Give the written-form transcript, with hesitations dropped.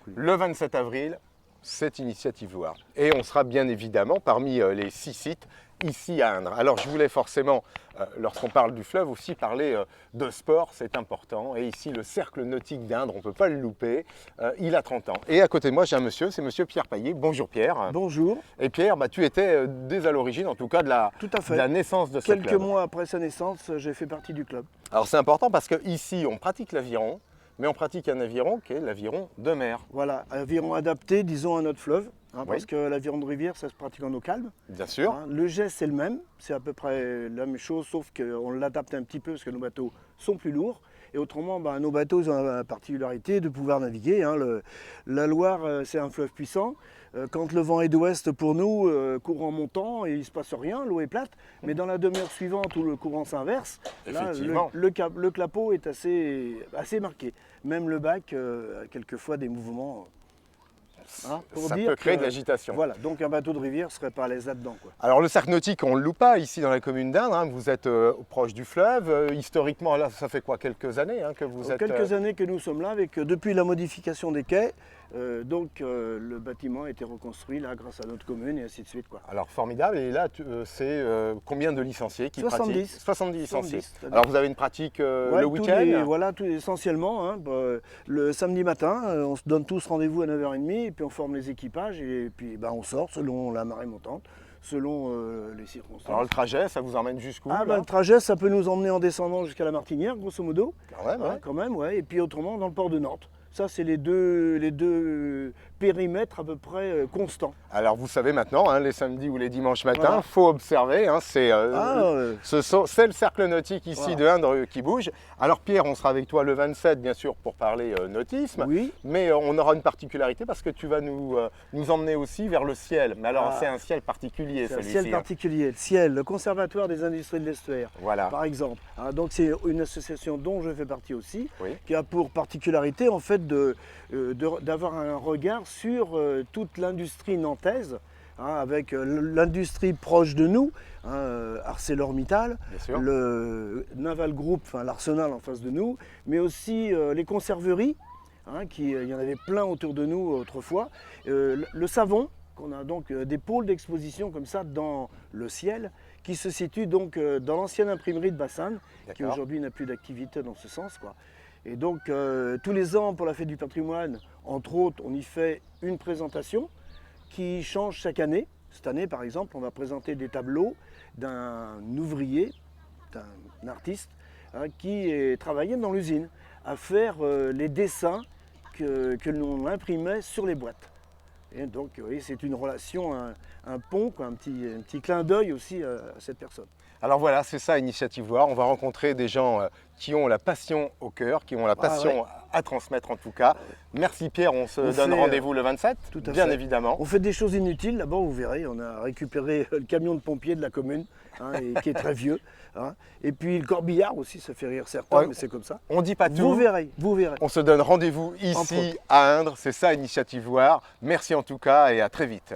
le 27 avril, cette initiative Loire. Et on sera bien évidemment parmi les 6 sites ici à Indre. Alors je voulais forcément, lorsqu'on parle du fleuve, aussi parler de sport, c'est important. Et ici, le cercle nautique d'Indre, on ne peut pas le louper, il a 30 ans. Et à côté de moi, j'ai un monsieur, c'est monsieur Pierre Paillet. Bonjour Pierre. Bonjour. Et Pierre, tu étais dès à l'origine, en tout cas, de la naissance de ce club. Quelques mois après sa naissance, j'ai fait partie du club. Alors c'est important parce qu'ici, on pratique l'aviron, mais on pratique un aviron qui est l'aviron de mer. Voilà, aviron adapté, disons, à notre fleuve. Oui. Parce que l'aviron de rivière, ça se pratique en eau calme. Bien sûr. Le geste, c'est le même. C'est à peu près la même chose, sauf qu'on l'adapte un petit peu parce que nos bateaux sont plus lourds. Et autrement, nos bateaux ils ont la particularité de pouvoir naviguer. La Loire, c'est un fleuve puissant. Quand le vent est d'ouest pour nous, courant montant, et il ne se passe rien, l'eau est plate. Mais dans la demi-heure suivante où le courant s'inverse, là, le clapot est assez marqué. Même le bac a quelquefois des mouvements. Ça peut créer de l'agitation. Voilà, donc un bateau de rivière ne serait pas à l'aise là-dedans. Alors le cercle nautique, on ne le loue pas ici dans la commune d'Indre. Vous êtes proche du fleuve. Historiquement, là, ça fait quoi, quelques années que vous êtes... Quelques années que nous sommes là, depuis la modification des quais. Le bâtiment a été reconstruit là grâce à notre commune et ainsi de suite. Alors formidable, et là c'est combien de licenciés qui 70. pratiquent 70 licenciés. Alors vous avez une pratique le week-end? Voilà, essentiellement. Le samedi matin, on se donne tous rendez-vous à 9h30 et puis on forme les équipages et puis on sort selon la marée montante, selon les circonstances. Alors le trajet, ça vous emmène jusqu'où? Le trajet, ça peut nous emmener en descendant jusqu'à la Martinière, grosso modo. Quand même, ouais. Et puis autrement dans le port de Nantes. Ça, c'est les deux périmètres à peu près constants. Alors, vous savez maintenant, les samedis ou les dimanches matins, il faut observer. C'est le cercle nautique ici de Indre qui bouge. Alors, Pierre, on sera avec toi le 27, bien sûr, pour parler nautisme. Oui. Mais on aura une particularité parce que tu vas nous emmener aussi vers le ciel. Mais alors, c'est un ciel particulier, celui-ci. C'est un ciel particulier. Le ciel, le Conservatoire des industries de l'estuaire, par exemple. Donc, c'est une association dont je fais partie aussi, qui a pour particularité, en fait, d'avoir un regard sur toute l'industrie nantaise, avec l'industrie proche de nous, ArcelorMittal, le Naval Group, l'Arsenal en face de nous, mais aussi les conserveries, il y en avait plein autour de nous autrefois, le savon, qu'on a donc des pôles d'exposition comme ça dans le ciel, qui se situent donc dans l'ancienne imprimerie de Bassane, qui aujourd'hui n'a plus d'activité dans ce sens, Et donc, tous les ans, pour la fête du patrimoine, entre autres, on y fait une présentation qui change chaque année. Cette année, par exemple, on va présenter des tableaux d'un ouvrier, d'un artiste, qui est travaillé dans l'usine, à faire les dessins que l'on imprimait sur les boîtes. Et donc, oui, c'est une relation, un pont, un petit clin d'œil aussi à cette personne. Alors voilà, c'est ça, Initiative Loire. On va rencontrer des gens qui ont la passion au cœur, qui ont la passion à transmettre en tout cas. Merci Pierre, on se donne rendez-vous le 27, bien évidemment. On fait des choses inutiles, là-bas vous verrez, on a récupéré le camion de pompiers de la commune, qui est très vieux. Et puis le corbillard aussi, ça fait rire certains, mais c'est comme ça. On dit pas tout. Vous verrez. On se donne rendez-vous ici à Indre, c'est ça Initiative Loire. Merci en tout cas et à très vite.